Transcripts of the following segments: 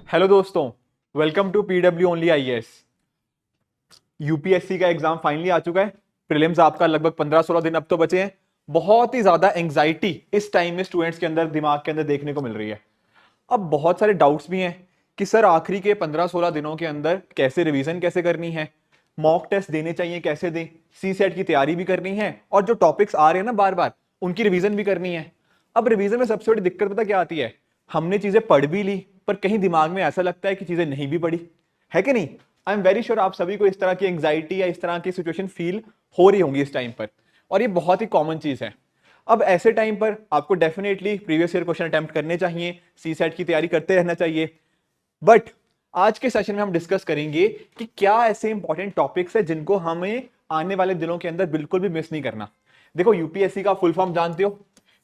Hello दोस्तों, welcome to PW only IAS. UPSC का exam finally आ चुका है। प्रीलिम्स आपका लगभग 15-16 दिन अब तो बचे हैं। बहुत ही ज्यादा एंग्जाइटी इस टाइम में स्टूडेंट्स के अंदर, दिमाग के अंदर देखने को मिल रही है। अब बहुत सारे डाउट्स भी हैं कि सर आखिरी के 15-16 दिनों के अंदर कैसे रिवीजन कैसे करनी है, मॉक टेस्ट देने चाहिए कैसे दें, सी सेट की तैयारी भी करनी है और जो टॉपिक्स आ रहे हैं ना बार बार उनकी रिवीजन भी करनी है। अब रिवीजन में सबसे बड़ी दिक्कत पता क्या आती है, हमने चीजें पढ़ भी ली पर कहीं दिमाग में ऐसा लगता है कि चीजें नहीं भी पढ़ी है कि नहीं। आई एम वेरी श्योर आप सभी को इस तरह की एंग्जाइटी या इस तरह की सिचुएशन फील हो रही होंगी इस टाइम पर, और ये बहुत ही कॉमन चीज है। अब ऐसे टाइम पर आपको definitely previous year question attempt करने चाहिए, सी सेट की तैयारी करते रहना चाहिए। बट आज के सेशन में हम डिस्कस करेंगे कि क्या ऐसे इंपॉर्टेंट टॉपिक्स है जिनको हमें आने वाले दिनों के अंदर बिल्कुल भी मिस नहीं करना। देखो, यूपीएससी का फुल फॉर्म जानते हो,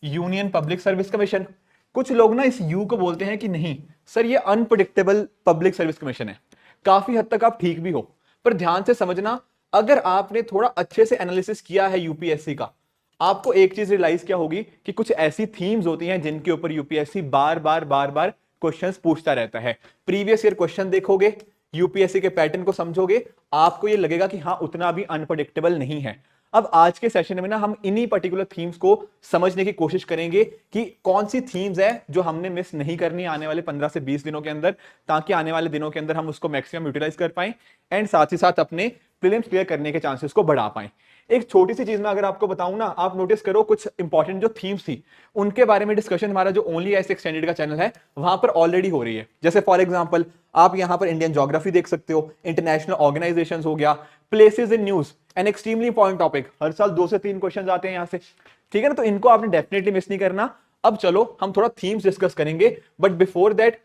यूनियन पब्लिक सर्विस कमीशन। कुछ लोग ना इस यू को बोलते हैं कि नहीं सर ये अनप्रिडिक्टेबल पब्लिक सर्विस कमीशन है। काफी हद तक आप ठीक भी हो, पर ध्यान से समझना, अगर आपने थोड़ा अच्छे से एनालिसिस किया है यूपीएससी का, आपको एक चीज रियलाइज क्या होगी कि कुछ ऐसी थीम्स होती हैं जिनके ऊपर यूपीएससी बार बार क्वेश्चंस पूछता रहता है। प्रीवियस ईयर क्वेश्चन देखोगे, यूपीएससी के पैटर्न को समझोगे, आपको ये लगेगा कि हाँ उतना भी अनप्रेडिक्टेबल नहीं है। अब आज के सेशन में ना हम इन्हीं पर्टिकुलर थीम्स को समझने की कोशिश करेंगे कि कौन सी थीम्स है जो हमने मिस नहीं करनी आने वाले 15 से 20 दिनों के अंदर, ताकि आने वाले दिनों के अंदर हम उसको मैक्सिमम यूटिलाइज कर पाएं एंड साथ ही साथ अपने प्रीलिम्स क्लियर करने के चांसेस को बढ़ा पाएं। एक छोटी सी चीज में अगर आपको बताऊं ना, आप नोटिस करो कुछ इंपॉर्टेंट जो थीम्स थी उनके बारे में डिस्कशन हमारा जो ओनली आईएएस एक्सटेंडेड का चैनल है वहां पर ऑलरेडी हो रही है। जैसे फॉर एग्जांपल आप यहां पर इंडियन ज्योग्राफी देख सकते हो, इंटरनेशनल ऑर्गेनाइजेशंस हो गया, places in news, an extremely important topic. हर साल 2 से 3 क्वेश्चन आते हैं यहां से, ठीक है ना। तो इनको आपने डेफिनेटली मिस नहीं करना। अब चलो हम थोड़ा थीम्स डिस्कस करेंगे, बट बिफोर दैट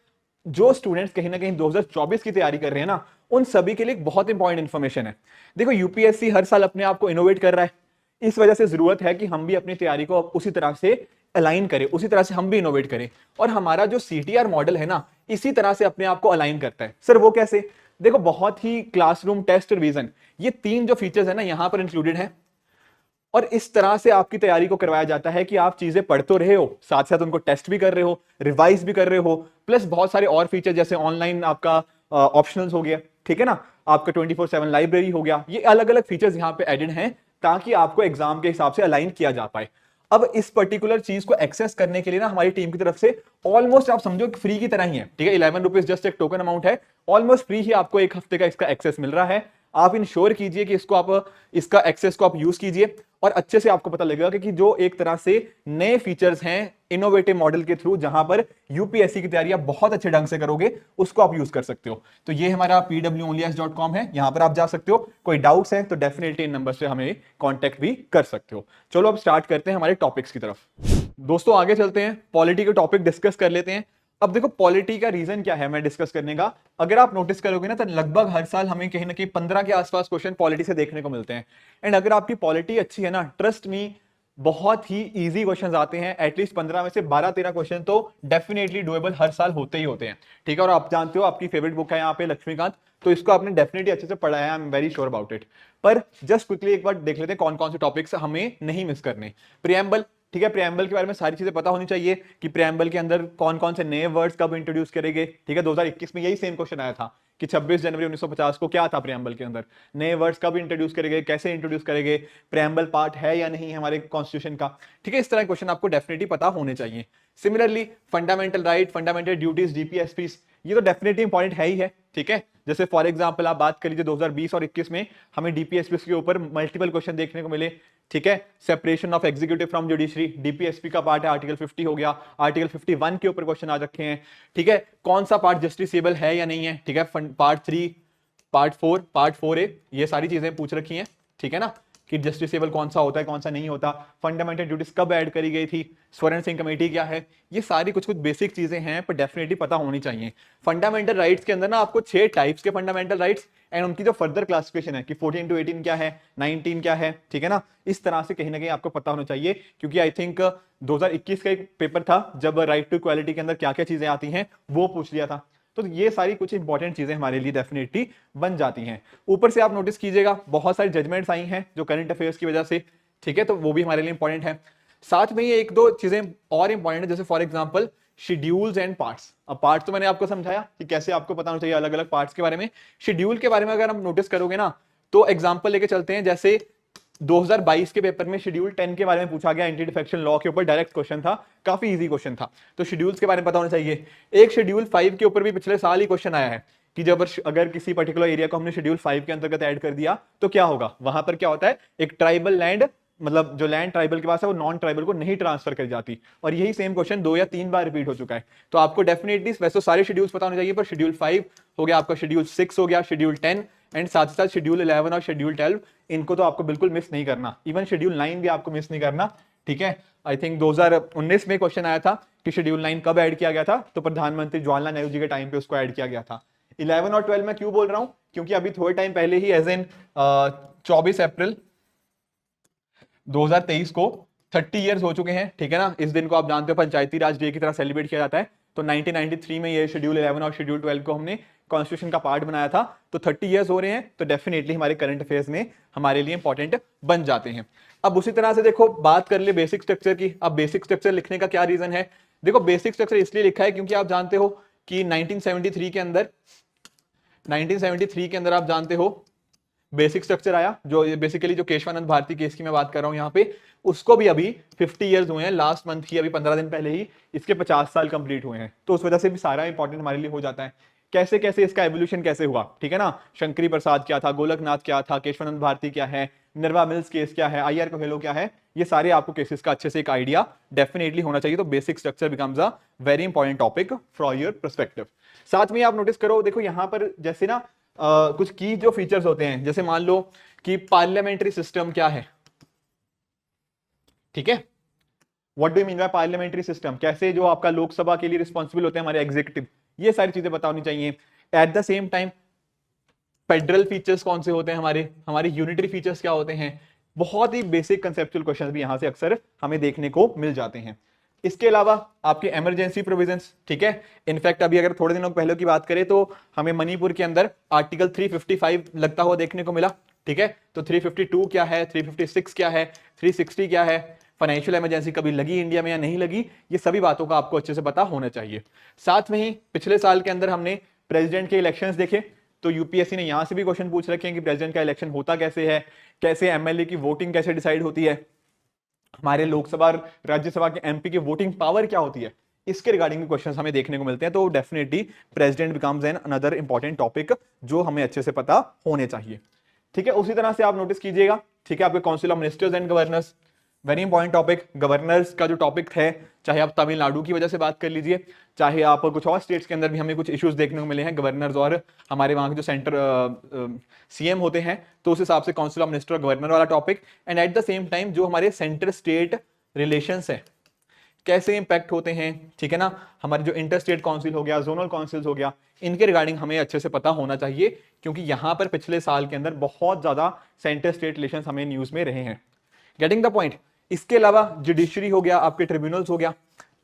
जो स्टूडेंट्स कहीं ना कहीं 2024 की तैयारी कर रहे हैं ना, उन सभी के लिए एक बहुत इंपॉर्टेंट इंफॉर्मेशन है। देखो, यूपीएससी हर साल अपने आप को इनोवेट कर रहा है, इस वजह से जरूरत है कि हम भी अपनी तैयारी को उसी तरह से अलाइन करें, उसी तरह से हम भी इनोवेट करें। और हमारा जो सीटीआर मॉडल है ना, इसी तरह से अपने आप को अलाइन करता है। सर वो कैसे? देखो, बहुत ही क्लासरूम टेस्ट रिवीजन, ये 3 जो फीचर्स है ना यहां पर इंक्लूडेड है। और इस तरह से आपकी तैयारी को करवाया जाता है कि आप चीजें पढ़ तो रहे हो, साथ साथ उनको टेस्ट भी कर रहे हो, रिवाइज भी कर रहे हो, प्लस बहुत सारे और फीचर जैसे ऑनलाइन आपका ऑप्शनल्स हो गया, ठीक है ना, आपका 24/7 लाइब्रेरी हो गया। ये अलग अलग फीचर्स यहाँ पे एडेड हैं ताकि आपको एग्जाम के हिसाब से अलाइन किया जा पाए। अब इस पर्टिकुलर चीज को एक्सेस करने के लिए ना हमारी टीम की तरफ से ऑलमोस्ट आप समझो फ्री की तरह ही है, ठीक है। 11 रुपीज जस्ट एक टोकन अमाउंट है, ऑलमोस्ट फ्री ही आपको एक हफ्ते का इसका एक्सेस मिल रहा है। आप इंश्योर कीजिए कि इसको आप, इसका एक्सेस को आप यूज कीजिए और अच्छे से आपको पता लगेगा कि जो एक तरह से नए फीचर्स हैं इनोवेटिव मॉडल के थ्रू, जहां पर यूपीएससी की तैयारी आप बहुत अच्छे ढंग से करोगे, उसको आप यूज कर सकते हो। तो ये हमारा pwonlyas.com है, यहां पर आप जा सकते हो। कोई डाउट्स है तो डेफिनेटली इन नंबर से हमें कांटेक्ट भी कर सकते हो। चलो अब स्टार्ट करते हैं हमारे टॉपिक्स की तरफ। दोस्तों आगे चलते हैं, पॉलिटी के टॉपिक डिस्कस कर लेते हैं। अब देखो, पॉलिटी का रीजन क्या है मैं डिस्कस करने का, अगर आप नोटिस करोगे ना तो लगभग हर साल हमें कहीं ना कहीं 15 के आसपास क्वेश्चन पॉलिटी से देखने को मिलते हैं। एंड अगर आपकी पॉलिटी अच्छी है ना, ट्रस्ट मी, बहुत ही इजी क्वेश्चंस आते हैं। एटलीस्ट 15 में से 12-13 क्वेश्चन तो डेफिनेटली डुएबल हर साल होते ही होते हैं, ठीक है। और आप जानते हो आपकी फेवरेट बुक है यहाँ पे लक्ष्मीकांत, तो इसको आपने डेफिनेटली अच्छे से पढ़ा है, I am very sure about it. पर जस्ट क्विकली एक बार देख लेते हैं कौन कौन से टॉपिक्स हमें नहीं मिस करने। प्रियम्बल, ठीक है, प्रियम्बल के बारे में सारी चीजें पता होनी चाहिए कि प्रियम्बल के अंदर कौन कौन से नए वर्ड्स कब इंट्रोड्यूस करेंगे, ठीक है। 2021 में यही सेम क्वेश्चन आया था कि 26 जनवरी 1950 को क्या था प्रियम्बल के अंदर, नए वर्ड्स कब इंट्रोड्यूस करेंगे, कैसे इंट्रोड्यूस करेंगे, प्रियम्बल पार्ट है या नहीं है हमारे कॉन्स्टिट्यूशन का, ठीक है। इस तरह के क्वेश्चन आपको डेफिनेटली पता होने चाहिए। Similarly fundamental right, fundamental duties, DPSPs, ये तो डेफिनेटली इंपॉर्टेंट है ही है, ठीक है। जैसे फॉर एग्जांपल आप बात कर लीजिए 2020 और 21 में हमें डीपीएसपी के ऊपर मल्टीपल क्वेश्चन देखने को मिले, ठीक है। Separation of executive from judiciary, DPSP का पार्ट है, आर्टिकल 50 हो गया, आर्टिकल 51 के ऊपर क्वेश्चन आ रखे हैं, ठीक है। कौन सा पार्ट जस्टिसेबल है या नहीं है, ठीक है। पार्ट 3, पार्ट 4, पार्ट 4A, ये सारी चीजें पूछ रखी हैं, ठीक है ना, कि जस्टिसेबल कौन सा होता है कौन सा नहीं होता, फंडामेंटल ड्यूटीज कब ऐड करी गई थी, स्वर्ण सिंह कमेटी क्या है, ये सारी कुछ कुछ बेसिक चीजें हैं पर डेफिनेटली पता होनी चाहिए। फंडामेंटल राइट्स के अंदर ना आपको 6 टाइप्स के फंडामेंटल राइट्स एंड उनकी जो फर्दर क्लासिफिकेशन है कि 14 to 18 क्या है, 19 क्या है, ठीक है ना। इस तरह से कहीं ना कहीं आपको पता होना चाहिए, क्योंकि आई थिंक 2021 का एक पेपर था जब राइट टू इक्वालिटी के अंदर क्या क्या चीजें आती हैं वो पूछ लिया था। तो ये सारी कुछ इंपॉर्टेंट चीजें हमारे लिए डेफिनेटली बन जाती हैं। ऊपर से आप नोटिस कीजिएगा बहुत सारी जजमेंट्स आई हैं जो करंट अफेयर्स की वजह से, ठीक है, तो वो भी हमारे लिए इंपॉर्टेंट है। साथ में ये एक दो चीजें और इंपॉर्टेंट है, जैसे for example schedules and parts. अब पार्ट्स तो मैंने आपको समझाया कि कैसे आपको पता होना चाहिए अलग अलग पार्ट्स के बारे में। शेड्यूल के बारे में अगर आप नोटिस करोगे ना, तो एग्जांपल लेके चलते हैं, जैसे 2022 के पेपर में शेड्यूल 10 के बारे में पूछा गया, एंटी डिफेक्शन लॉ के ऊपर डायरेक्ट क्वेश्चन था, काफी इजी क्वेश्चन था, तो शेड्यूल्स के बारे में पता होना चाहिए। एक शेड्यूल 5 के ऊपर भी पिछले साल ही क्वेश्चन आया है कि जब अगर किसी पर्टिकुलर एरिया को हमने शेड्यूल 5 के अंतर्गत ऐड कर दिया तो क्या होगा। वहां पर क्या होता है, एक ट्राइबल लैंड, मतलब जो लैंड ट्राइबल के पास है वो नॉन ट्राइबल को नहीं ट्रांसफर कर जाती, और यही सेम क्वेश्चन 2 या 3 बार रिपीट हो चुका है। तो आपको डेफिनेटली वैसे तो सारे शेड्यूल्स पता होने चाहिए, पर शेड्यूल 5 हो गया आपका, शेड्यूल 6 हो गया, शेड्यूल 10 एंड साथ ही साथ शेड्यूल 11 और शेड्यूल 12, इनको तो आपको बिल्कुल मिस नहीं करना। इवन शेड्यूल 9 भी आपको मिस नहीं करना, ठीक है। आई थिंक 2019 में क्वेश्चन आया था कि शेड्यूल 9 कब ऐड किया गया था, तो प्रधानमंत्री जवाहरलाल नेहरू जी के टाइम पे उसको ऐड किया गया था। 11 और 12 में क्यों बोल रहा हूं, क्योंकि अभी थोड़े टाइम पहले ही एज इन 24 अप्रैल 2023 को 30 इयर्स हो चुके हैं, ठीक है ना। इस दिन को आप जानते हो पंचायती राज डे की तरह सेलिब्रेट किया जाता है। तो 1993 में ये शेड्यूल 11 और शेड्यूल 12 को हमने कॉन्स्टिट्यूशन का पार्ट बनाया था, तो 30 इयर्स हो रहे हैं, तो डेफिनेटली हमारे करंट अफेयर्स में हमारे लिए इंपॉर्टेंट बन जाते हैं। अब उसी तरह से देखो, बात कर ले बेसिक स्ट्रक्चर की। अब बेसिक स्ट्रक्चर लिखने का क्या रीजन है, देखो बेसिक स्ट्रक्चर इसलिए लिखा है क्योंकि आप जानते हो कि 1973 के अंदर आप जानते हो बेसिक स्ट्रक्चर आया, जो बेसिकली जो केशवानंद भारती केस की मैं बात कर रहा हूं यहाँ पे, उसको भी अभी 50 इयर्स हुए हैं, लास्ट मंथ ही, अभी 15 दिन पहले ही इसके 50 साल कंप्लीट हुए हैं। तो उस वजह से भी सारा इंपॉर्टेंट हमारे लिए हो जाता है, कैसे कैसे इसका एवोल्यूशन कैसे हुआ, ठीक है ना। शंकरी प्रसाद क्या था, गोलकनाथ क्या था, केशवानंद भारती क्या है, निर्वा मिल्स केस क्या है, IR कोहेलो क्या है, ये सारे आपको केसेस का अच्छे से एक आइडिया डेफिनेटली होना चाहिए। तो basic structure becomes a very important topic from your perspective. साथ में आप नोटिस करो, देखो यहां पर जैसे ना कुछ की जो फीचर्स होते हैं, जैसे मान लो कि पार्लियामेंट्री सिस्टम क्या है, ठीक है। What do you mean by parliamentary system, कैसे जो आपका लोकसभा के लिए रिस्पॉन्सिबल होते हैं हमारे एग्जीक्यूटिव, ये सारी चीजें पता होनी चाहिए। At the same time federal features कौन से होते हैं, हमारे यूनिटरी फीचर्स क्या होते हैं, बहुत ही बेसिक कंसेप्चुअल क्वेश्चंस भी यहां से अक्सर हमें देखने को मिल जाते हैं। इसके अलावा आपके इमरजेंसी प्रोविजंस, ठीक है। इनफैक्ट अभी अगर थोड़े दिनों पहले की बात करें तो हमें मणिपुर के अंदर आर्टिकल 355 लगता हुआ देखने को मिला, ठीक है। तो 352 क्या है, 356 क्या है, 360 क्या है, फाइनेंशियल इमरजेंसी कभी लगी इंडिया में या नहीं लगी, ये सभी बातों का आपको अच्छे से पता होना चाहिए। साथ में ही पिछले साल के अंदर हमने प्रेसिडेंट के इलेक्शंस देखे, तो यूपीएससी ने यहां से भी क्वेश्चन पूछ रखे हैं कि प्रेसिडेंट का इलेक्शन होता कैसे है, कैसे एमएलए की वोटिंग कैसे डिसाइड होती है, हमारे लोकसभा राज्यसभा के एमपी की वोटिंग पावर क्या होती है, इसके रिगार्डिंग क्वेश्चंस हमें देखने को मिलते हैं। तो definitely president becomes an another important topic जो हमें अच्छे से पता होने चाहिए, ठीक है। उसी तरह से आप नोटिस कीजिएगा, ठीक है, आपके council of ministers and governors, very important topic. Governors का जो टॉपिक है, चाहे आप तमिलनाडु की वजह से बात कर लीजिए, चाहे आप कुछ और स्टेट्स के अंदर भी हमें कुछ इश्यूज देखने को मिले हैं गवर्नर्स और हमारे वहां के जो सेंटर सीएम होते हैं, तो उस हिसाब से काउंसिल ऑफ मिनिस्टर और गवर्नर वाला topic. And at the same time जो हमारे सेंटर स्टेट रिलेशंस है कैसे इंपैक्ट होते हैं, ठीक है ना, हमारे जो इंटर स्टेट काउंसिल हो गया, जोनल काउंसिल्स हो गया, इनके रिगार्डिंग हमें अच्छे से पता होना चाहिए, क्योंकि यहां पर पिछले साल के अंदर बहुत ज्यादा सेंटर स्टेट रिलेशंस हमें न्यूज में रहे हैं। Getting the point. इसके अलावा जुडिशरी हो गया, आपके ट्रिब्यूनल्स हो गया,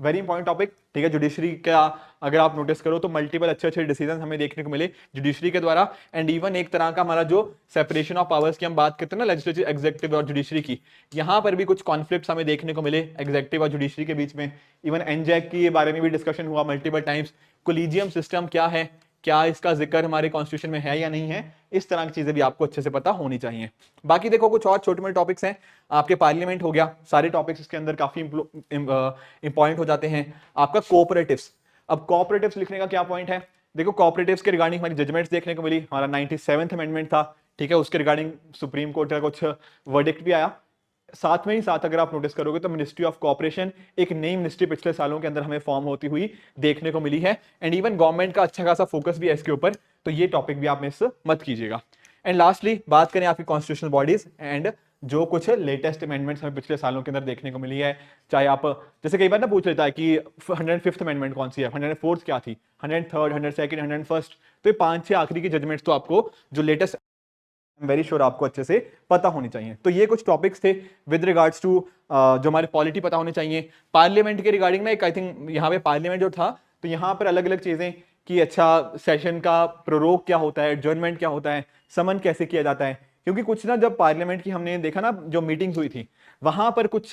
वेरी इंपॉर्टेंट टॉपिक, ठीक है। जुडिशरी का अगर आप नोटिस करो तो मल्टीपल अच्छे अच्छे डिसीजन हमें देखने को मिले जुडिशरी के द्वारा। एंड इवन एक तरह का हमारा जो सेपरेशन ऑफ पावर्स की हम बात करते हैं ना, लेजिस्लेटिव, एग्जीक्यूटिव और जुडिशरी की, यहां पर भी कुछ कॉन्फ्लिक्ट्स हमें देखने को मिले एग्जीक्यूटिव और जुडिशरी के बीच में। इवन एनजैक की बारे में भी डिस्कशन हुआ मल्टीपल टाइम्स, कोलिजियम सिस्टम क्या है, क्या इसका जिक्र हमारे कॉन्स्टिट्यूशन में है या नहीं है, इस तरह की चीजें भी आपको अच्छे से पता होनी चाहिए। बाकी देखो कुछ और छोटे मोटे टॉपिक्स हैं, आपके पार्लियामेंट हो गया, सारे टॉपिक्स इसके अंदर काफी इंपॉर्टेंट हो जाते हैं। आपका कोऑपरेटिव्स, अब कोऑपरेटिव्स लिखने का क्या पॉइंट है, देखो कोऑपरेटिव्स के रिगार्डिंग हमारी जजमेंट्स देखने को मिली, हमारा 97th अमेंडमेंट था, ठीक है, उसके रिगार्डिंग सुप्रीम कोर्ट का कुछ वर्डिक्ट भी आया। साथ में ही साथ अगर आप नोटिस करोगे तो मिनिस्ट्री ऑफ कोऑपरेशन, एक नई मिनिस्ट्री पिछले सालों के अंदर हमें फॉर्म होती हुई देखने को मिली है। एंड इवन गवर्नमेंट का अच्छा खासा फोकस भी है इसके ऊपर, तो ये टॉपिक भी आप मिस मत कीजिएगा। एंड लास्टली बात करें आपकी कॉन्स्टिट्यूशनल बॉडीज एंड जो कुछ लेटेस्ट अमेंडमेंट्स हमें पिछले सालों के अंदर देखने को मिली है, चाहे आप जैसे कई बार ना पूछ लेता है कि 105th अमेंडमेंट कौन सी है, 104th क्या थी, 103rd, 102nd, 101st, तो ये 5-6 आखिरी की जजमेंट्स तो आपको जो लेटेस्ट वेरी श्योर आपको अच्छे से पता होनी चाहिए। तो ये कुछ टॉपिक्स थे विद रिगार्ड्स टू जो हमारे पॉलिटी पता होनी चाहिए। पार्लियामेंट के रिगार्डिंग ना एक आई थिंक यहाँ पे पार्लियामेंट जो था, तो यहाँ पर अलग अलग चीजें कि अच्छा सेशन का प्रोरोग क्या होता है, एडजर्नमेंट क्या होता है, समन कैसे किया जाता है, क्योंकि कुछ ना जब पार्लियामेंट की हमने देखा ना जो मीटिंग्स हुई थी, वहां पर कुछ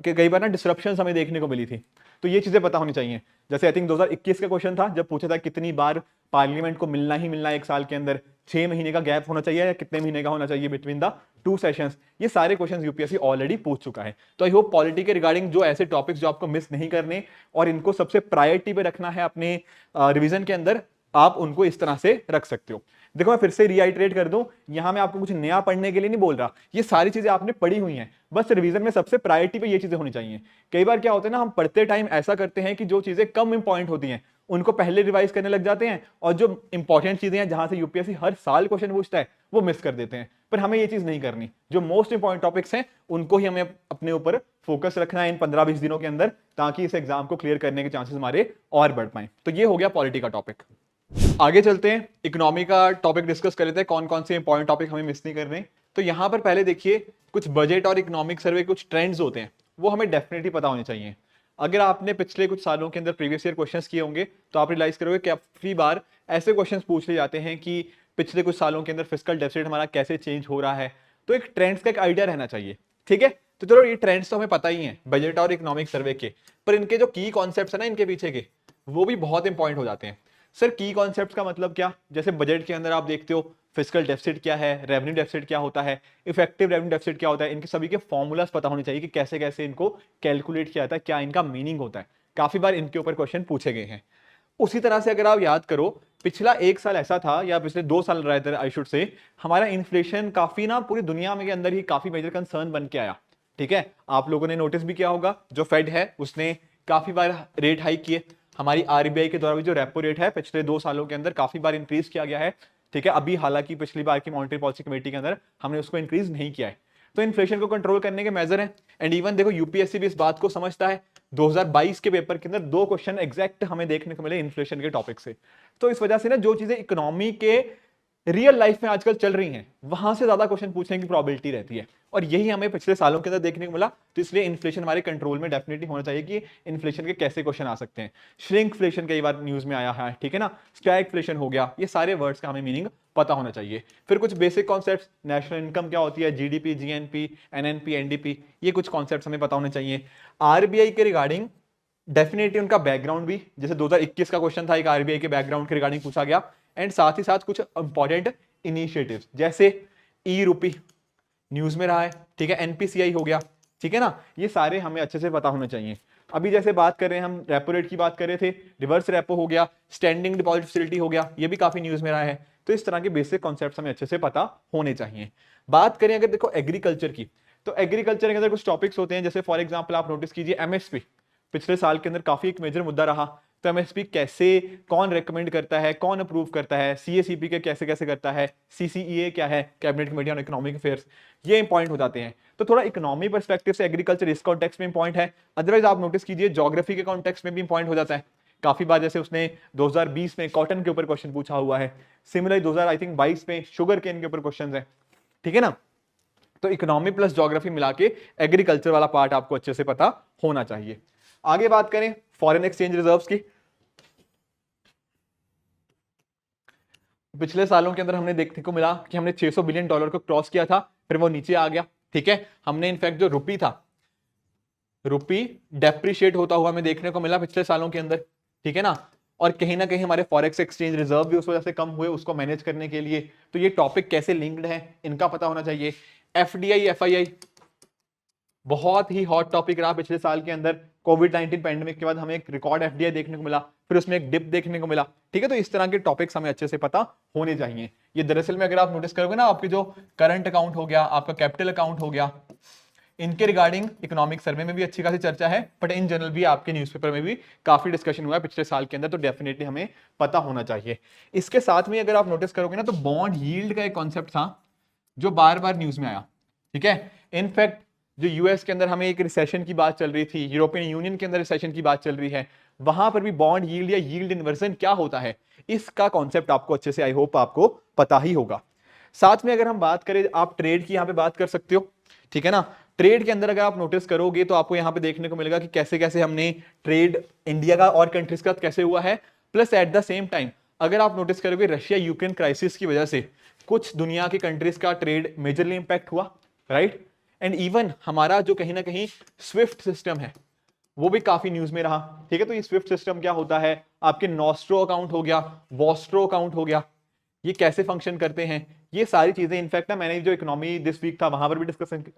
कई बार ना डिसरप्शन हमें देखने को मिली थी। तो ये चीजें पता होनी चाहिए। जैसे आई थिंक 2021 का क्वेश्चन था, जब पूछा था कितनी बार पार्लियामेंट को मिलना ही मिलना है एक साल के अंदर, 6 महीने का गैप होना चाहिए या कितने महीने का होना चाहिए बिटवीन द 2 सेशंस। ये सारे क्वेश्चंस यूपीएससी ऑलरेडी पूछ चुका है। तो आई होप पॉलिटी के रिगार्डिंग जो ऐसे टॉपिक्स जो आपको मिस नहीं करने और इनको सबसे प्रायोरिटी पे रखना है अपने रिवीजन के अंदर, आप उनको इस तरह से रख सकते हो। देखो मैं फिर से रीआइट्रेट कर दूं, यहां मैं आपको कुछ नया पढ़ने के लिए नहीं बोल रहा, ये सारी चीजें आपने पढ़ी हुई हैं, बस रिवीजन में सबसे प्रायोरिटी पे ये चीजें होनी चाहिए। कई बार क्या होता है ना, हम पढ़ते टाइम ऐसा करते हैं कि जो चीजें कम इंपॉर्टेंट होती हैं उनको पहले रिवाइज करने लग जाते हैं, और जो इंपॉर्टेंट चीजें हैं जहां से यूपीएससी हर साल क्वेश्चन पूछता है वो मिस कर देते हैं। पर हमें ये चीज नहीं करनी, जो मोस्ट इंपॉर्टेंट टॉपिक्स हैं उनको ही हमें अपने ऊपर फोकस रखना है इन 15-20 दिनों के अंदर, ताकि इस एग्जाम को क्लियर करने के चांसेस हमारे और बढ़ पाए। तो ये हो गया पॉलिटी का टॉपिक। आगे चलते हैं, इकोनॉमी का टॉपिक डिस्कस कर लेते हैं, कौन कौन से इंपॉर्टेंट टॉपिक हमें मिस नहीं करने। तो यहां पर पहले देखिए, कुछ बजट और इकोनॉमिक सर्वे कुछ ट्रेंड्स होते हैं, वो हमें डेफिनेटली पता होने चाहिए। अगर आपने पिछले कुछ सालों के अंदर प्रीवियस ईयर क्वेश्चंस किए होंगे तो आप रियलाइज करोगे कि काफी बार ऐसे क्वेश्चंस पूछ लिए जाते हैं कि पिछले कुछ सालों के अंदर फिस्कल डेफिसिट हमारा कैसे चेंज हो रहा है। तो एक ट्रेंड्स का एक आइडिया रहना चाहिए, ठीक है। तो चलो ये ट्रेंड्स तो हमें पता ही है बजट और इकोनॉमिक सर्वे के, पर इनके जो की कॉन्सेप्ट्स है ना इनके पीछे के, वो भी बहुत इंपॉर्टेंट हो जाते हैं। सर की कॉन्सेप्ट्स का मतलब क्या? जैसे बजट के अंदर आप देखते हो फिस्कल डेफिसिट क्या है, रेवेन्यू डेफिसिट क्या होता है, इफेक्टिव रेवेन्यू डेफिसिट क्या होता है, इनके सभी के फॉर्मूलाज पता होने चाहिए कि कैसे कैसे इनको कैलकुलेट किया जाता है, क्या इनका मीनिंग होता है। काफी बार इनके ऊपर क्वेश्चन पूछे गए हैं। उसी तरह से अगर आप याद करो, पिछला एक साल ऐसा था या पिछले 2 साल रहते आई शुड से, हमारा इन्फ्लेशन काफी ना पूरी दुनिया में के अंदर ही काफी मेजर कंसर्न बन के आया, ठीक है। आप लोगों ने नोटिस भी किया होगा, जो फेड है उसने काफी बार रेट हाइक किए। हमारी आरबीआई के द्वारा भी जो रेपो रेट है पिछले 2 सालों के अंदर काफी बार इंक्रीज किया गया है, ठीक है। अभी हालांकि पिछली बार की मॉनेटरी पॉलिसी कमेटी के अंदर हमने उसको इंक्रीज नहीं किया है। तो इन्फ्लेशन को कंट्रोल करने के मेजर हैं। एंड इवन देखो यूपीएससी भी इस बात को समझता है। 2022 के पेपर के अंदर 2 क्वेश्चन एग्जैक्ट हमें देखने को मिले इन्फ्लेशन के टॉपिक से। तो इस वजह से ना जो चीजें इकोनॉमी के रियल लाइफ में आजकल चल रही हैं, वहां से ज्यादा क्वेश्चन पूछने की प्रोबेबिलिटी रहती है, और यही हमें पिछले सालों के अंदर देखने को मिला। तो इसलिए इन्फ्लेशन हमारे कंट्रोल में डेफिनेटली होना चाहिए कि इन्फ्लेशन के कैसे क्वेश्चन आ सकते हैं। श्रिंकफ्लेशन कई बार न्यूज में आया है, ठीक है ना, स्टैगफ्लेशन हो गया, ये सारे वर्ड्स का हमें मीनिंग पता होना चाहिए। फिर कुछ बेसिक कॉन्सेप्ट्स, नेशनल इनकम क्या होती है, जीडीपी, जीएनपी, एनएनपी, एनडीपी, ये कुछ कॉन्सेप्ट्स हमें पता होने चाहिए। आरबीआई के रिगार्डिंग डेफिनेटली उनका बैकग्राउंड भी, जैसे 2021 का क्वेश्चन था एक आरबीआई के बैकग्राउंड के रिगार्डिंग पूछा गया। एंड साथ ही साथ कुछ इंपॉर्टेंट इनिशिएटिव्स, जैसे ई रूपी न्यूज में रहा है, ठीक है, एनपीसीआई हो गया, ठीक है ना, ये सारे हमें अच्छे से पता होने चाहिए। अभी जैसे बात कर रहे हैं हम, रेपो रेट की बात कर रहे थे, रिवर्स रेपो हो गया, स्टैंडिंग डिपॉजिट फैसिलिटी हो गया, ये भी काफी न्यूज में रहा है। तो इस तरह के बेसिक कॉन्सेप्ट्स हमें अच्छे से पता होने चाहिए। बात करें अगर देखो एग्रीकल्चर की, तो एग्रीकल्चर के अंदर कुछ टॉपिक्स होते हैं, जैसे फॉर एग्जांपल आप नोटिस कीजिए एमएसपी पिछले साल के अंदर काफी एक मेजर मुद्दा रहा। तो एमएसपी कैसे, कौन रेकमेंड करता है, कौन अप्रूव करता है, सीएसीपी के कैसे कैसे करता है, सीसीईए क्या है, cabinet committee on economic affairs, ये इंपॉर्टेंट हो जाते हैं। तो थोड़ा इकोनॉमी पर्सपेक्टिव से एग्रीकल्चर इस कॉन्टेक्स्ट में इंपॉर्टेंट है। अदरवाइज आप नोटिस कीजिए ज्योग्राफी के कॉन्टेक्स्ट में भी इंपॉर्टेंट हो जाता है काफी बार। जैसे उसने 2020 में कॉटन के ऊपर क्वेश्चन पूछा हुआ है, सिमिलरली 2022 में शुगर केन के ऊपर क्वेश्चन है, ठीक है ना। तो इकोनॉमी प्लस ज्योग्राफी मिला के एग्रीकल्चर वाला पार्ट आपको अच्छे से पता होना चाहिए। आगे बात करें फॉरेन एक्सचेंज रिजर्व्स की, पिछले सालों के अंदर हमने देखने को मिला कि हमने $600 बिलियन को क्रॉस किया था, फिर वो नीचे आ गया, ठीक है। हमने इनफैक्ट जो रुपी था, रुपी डेप्रिशिएट होता हुआ हमें देखने को मिला पिछले सालों के अंदर, ठीक है ना। और कहीं ना कहीं हमारे फॉरेक्स एक्सचेंज रिजर्व भी उस वजह से कम हुए, उसको मैनेज करने के लिए। तो ये टॉपिक कैसे लिंक्ड है इनका पता होना चाहिए। एफडीआई, एफआईआई बहुत ही हॉट टॉपिक रहा पिछले साल के अंदर। कोविड-19 पैंडेमिक के बाद हमें एक रिकॉर्ड एफडीआई देखने को मिला, फिर उसमें एक डिप देखने को मिला, ठीक है। तो इस तरह के टॉपिक्स हमें अच्छे से पता होने चाहिए। ये दरअसल में अगर आप नोटिस करोगे ना, आपके जो करंट अकाउंट हो गया, आपका कैपिटल अकाउंट हो गया, इनके रिगार्डिंग इकोनॉमिक सर्वे में भी अच्छी खासी चर्चा है, बट इन जनरल भी आपके न्यूज़पेपर में भी काफी डिस्कशन हुआ है पिछले साल के अंदर। तो डेफिनेटली हमें पता होना चाहिए। इसके साथ में अगर आप नोटिस करोगे ना, तो बॉन्ड यील्ड का एक कॉन्सेप्ट था जो बार बार न्यूज में आया, ठीक है। इनफैक्ट जो यूएस के अंदर हमें एक रिसेशन की बात चल रही थी, यूरोपियन यूनियन के अंदर रिसेशन की बात चल रही है, वहां पर भी बॉन्ड यील्ड या यील्ड इन्वर्जन क्या होता है, इसका कॉन्सेप्ट आपको अच्छे से आई होप आपको पता ही होगा। साथ में अगर हम बात करें, आप ट्रेड की यहां पे बात कर सकते हो, ठीक है ना। ट्रेड के अंदर अगर आप नोटिस करोगे तो आपको यहां पे देखने को मिलेगा कि कैसे कैसे हमने ट्रेड इंडिया का और कंट्रीज का कैसे हुआ है। Plus at the same time अगर आप नोटिस करोगे, रशिया यूक्रेन क्राइसिस की वजह से कुछ दुनिया की कंट्रीज का ट्रेड मेजरली इंपैक्ट हुआ, राइट। एंड इवन हमारा जो कहीं ना कहीं स्विफ्ट सिस्टम है, वो भी काफी न्यूज में रहा। ठीक है, तो ये स्विफ्ट सिस्टम क्या होता है, आपके नॉस्ट्रो अकाउंट हो गया, वॉस्ट्रो अकाउंट हो गया, ये कैसे फंक्शन करते हैं, ये सारी चीजें इनफैक्ट ना मैंने जो इकोनॉमी दिस वीक था वहां पर भी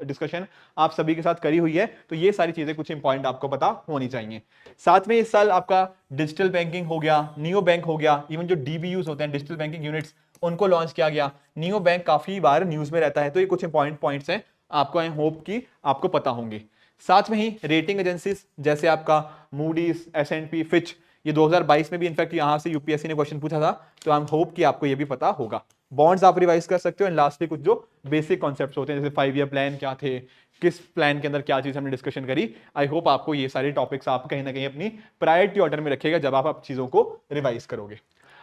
डिस्कशन आप सभी के साथ करी हुई है। तो ये सारी चीजें कुछ इंपॉर्टेंट आपको पता होनी चाहिए। साथ में इस साल आपका डिजिटल बैंकिंग हो गया, नियो बैंक हो गया, इवन जो डीबीयूज होते हैं डिजिटल बैंकिंग यूनिट्स, उनको लॉन्च किया गया। नियो बैंक काफी बार न्यूज में रहता है, तो ये कुछ इंपॉर्टेंट पॉइंट्स हैं, आपको आई होप कि आपको पता होंगे। साथ में ही रेटिंग एजेंसीज जैसे आपका मूडीज, S&P, फिच, ये 2022 में भी इनफैक्ट यहां से यूपीएससी ने क्वेश्चन पूछा था, तो आई होप कि आपको ये भी पता होगा। बॉन्ड्स आप रिवाइज कर सकते हो। एंड लास्टली कुछ जो बेसिक कॉन्सेप्ट्स होते हैं, जैसे 5 ईयर प्लान क्या थे, किस प्लान के अंदर क्या चीज हमने डिस्कशन करी। आई होप आपको ये सारे टॉपिक्स आप कहीं ना कहीं अपनी प्रायोरिटी ऑर्डर में रखिएगा जब आप चीजों को रिवाइज करोगे।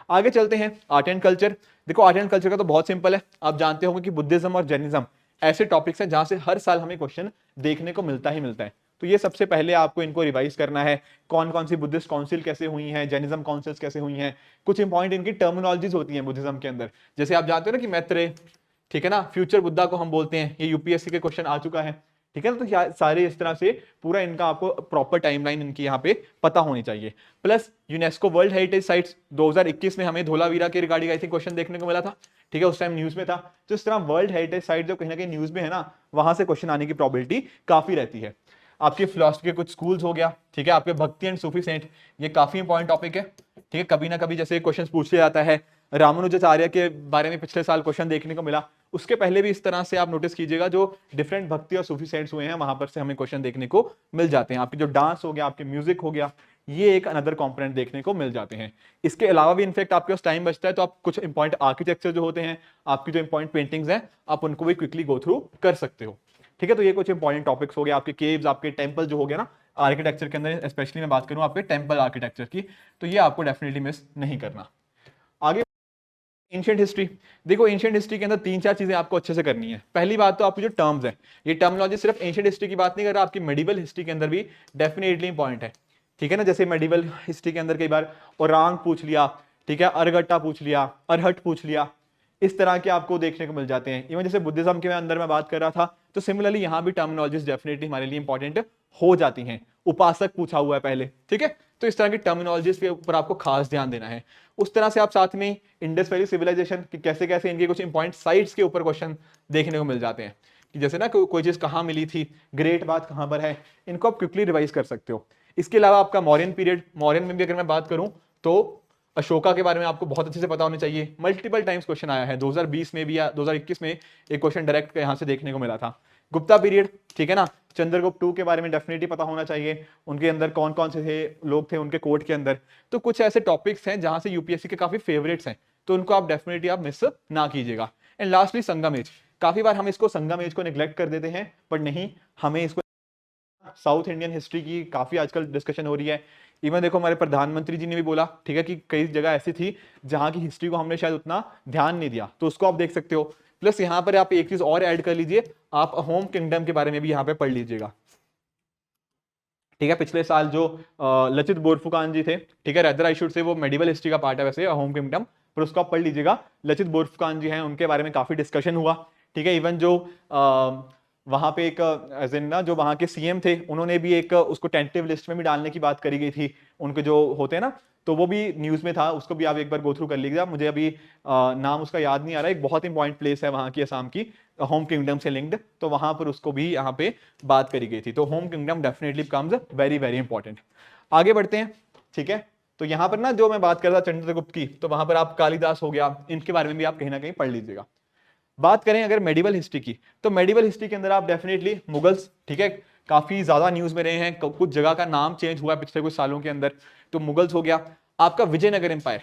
आगे चलते हैं, आर्ट एंड कल्चर। देखो आर्ट एंड कल्चर का तो बहुत सिंपल है, आप जानते होंगे कि बुद्धिज्म और जैनिज्म ऐसे टॉपिक्स हैं जहां से हर साल हमें क्वेश्चन देखने को मिलता ही मिलता है। तो ये सबसे पहले आपको इनको रिवाइज करना है, कौन कौन सी बुद्धिस्ट काउंसिल कैसे हुई हैं, जैनिज्म काउंसिल्स कैसे हुई हैं, कुछ इंपॉर्टेंट इनकी टर्मिनोलॉजीज होती हैं बुद्धिज्म के अंदर। जैसे आप जानते हो ना कि मैत्रेय, ठीक है ना, फ्यूचर बुद्धा को हम बोलते हैं, ये यूपीएससी के क्वेश्चन आ चुका है। ठीक है ना, तो सारे इस तरह से पूरा इनका आपको प्रॉपर टाइमलाइन इनकी यहाँ पे पता होनी चाहिए। Plus UNESCO world heritage sites 2021 में हमें धोलावीरा के रिगार्डिंग आई थिंक क्वेश्चन देखने को मिला था। ठीक है, उस टाइम न्यूज में था। तो इस तरह वर्ल्ड हेरिटेज साइट जो कहीं ना कहीं न्यूज में है ना, वहां से क्वेश्चन आने की प्रोबेबिलिटी काफी रहती है। आपके फिलोसफी के कुछ स्कूल्स हो गया, ठीक है, आपके भक्ति एंड सूफी सेंट, ये काफी इंपॉर्टेंट टॉपिक है। ठीक है, कभी ना कभी जैसे क्वेश्चन पूछ लिया जाता है, रामानुजाचार्य के बारे में पिछले साल क्वेश्चन देखने को मिला, उसके पहले भी इस तरह से आप नोटिस कीजिएगा, जो डिफरेंट भक्ति और सूफी सेंट्स हुए हैं वहां पर से हमें क्वेश्चन देखने को मिल जाते हैं। आपके जो डांस हो गया, आपके म्यूजिक हो गया, ये एक अनदर कंपोनेंट देखने को मिल जाते हैं। इसके अलावा भी इनफैक्ट आपके पास टाइम बचता है तो आप कुछ इंपॉर्टेंट आर्किटेक्चर जो होते हैं, आपकी जो इंपॉर्टेंट पेंटिंग्स हैं, आप उनको भी क्विकली गो थ्रू कर सकते हो। ठीक है, तो ये कुछ इंपॉर्टेंट टॉपिक्स हो गए। आपके केव्स, आपके टेंपल जो हो गया ना आर्किटेक्चर के अंदर, स्पेशली मैं बात करूं आपके टेंपल आर्किटेक्चर की, तो ये आपको डेफिनेटली मिस नहीं करना। आगे एंशिएंट हिस्ट्री। देखो एंशिएंट हिस्ट्री के अंदर 3-4 चीजें आपको अच्छे से करनी है। पहली बात तो आपकी जो टर्म्स है, ये टर्मिनोलॉजी सिर्फ एंशिएंट हिस्ट्री की बात नहीं कर रहा, आपकी मेडिवल हिस्ट्री के अंदर भी डेफिनेटली इंपॉर्टेंट है। ठीक है ना, जैसे मेडिवल हिस्ट्री के अंदर कई बार ओरांग पूछ लिया, ठीक है, अरगट्टा पूछ लिया, अरहट पूछ लिया, इस तरह के आपको देखने को मिल जाते हैं। इवन जैसे बुद्धिज्म के अंदर मैं बात कर रहा था, तो सिमिलरली यहां भी टर्मिनोलॉजीज डेफिनेटली हमारे लिए इंपॉर्टेंट हो जाती हैं। उपासक पूछा हुआ है पहले, ठीक है, तो इस तरह की टर्मिनोलॉजीज के ऊपर आपको खास ध्यान देना है। उस तरह से आप साथ में इंडस वैली सिविलाइजेशन की कैसे कैसे इनके कुछ इंपॉर्टेंट साइट्स के ऊपर क्वेश्चन देखने को मिल जाते हैं, कि जैसे ना कोई चीज कहां मिली थी, ग्रेट बात कहां पर है, इनको आप क्विकली रिवाइज कर सकते हो। इसके अलावा आपका मौर्यन पीरियड, मौर्यन में भी अगर मैं बात करूं तो अशोका के बारे में आपको बहुत अच्छे से पता होना चाहिए। मल्टीपल टाइम्स क्वेश्चन आया है, 2020 में भी या 2021 में एक क्वेश्चन डायरेक्ट यहां से देखने को मिला था। गुप्ता पीरियड, ठीक है ना, चंद्रगुप्त II के बारे में डेफिनेटली पता होना चाहिए, उनके अंदर कौन कौन से थे लोग थे उनके कोर्ट के अंदर। तो कुछ ऐसे टॉपिक्स हैं जहां से यूपीएससी के काफी फेवरेट्स हैं, तो उनको आप डेफिनेटली आप मिस ना कीजिएगा। एंड लास्टली संगम एज, काफी बार हम इसको संगम एज को निग्लेक्ट कर देते हैं, बट नहीं, हमें इसको साउथ इंडियन हिस्ट्री की काफी आजकल डिस्कशन हो रही है। इवन देखो हमारे प्रधानमंत्री जी ने भी बोला, ठीक है, कि कई जगह ऐसी थी जहां की हिस्ट्री को हमने शायद उतना ध्यान नहीं दिया, तो उसको आप देख सकते हो। प्लस यहां पर आप एक चीज और ऐड कर लीजिए, आप होम किंगडम के बारे में भी यहां पे पढ़ लीजिएगा। ठीक है, पिछले साल जो लचित बोरफुकान जी थे, ठीक है, रेदर आई शुड से वो मेडिवल हिस्ट्री का पार्ट है वैसे होम किंगडम, पर उसको आप पढ़ लीजिएगा। लचित बोरफुकान जी हैं, उनके बारे में काफी डिस्कशन हुआ। ठीक है, इवन जो वहां पे एक एज इन ना जो वहां के सीएम थे, उन्होंने भी एक उसको टेंटेटिव लिस्ट में भी डालने की बात करी गई थी, उनके जो होते हैं ना, तो वो भी न्यूज में था, उसको भी आप एक बार गो थ्रू कर लीजिएगा। मुझे अभी नाम उसका याद नहीं आ रहा है, एक बहुत इंपॉर्टेंट प्लेस है वहां की असम की, होम किंगडम से लिंक्ड, तो वहां पर उसको भी यहाँ पे बात करी गई थी। तो home kingdom definitely becomes very very important. आगे बढ़ते हैं, ठीक है, तो यहाँ पर ना जो मैं बात कर रहा था चंद्रगुप्त की, तो वहां पर आप कालिदास हो गया, इनके बारे में भी आप कहीं ना कहीं पढ़ लीजिएगा। बात करें अगर मेडिवल हिस्ट्री की, तो मेडिवल हिस्ट्री के अंदर आप डेफिनेटली मुगल्स, ठीक है, काफी ज्यादा न्यूज में रहे हैं, कुछ जगह का नाम चेंज हुआ है पिछले कुछ सालों के अंदर, तो मुगल्स हो गया। आपका विजयनगर एम्पायर,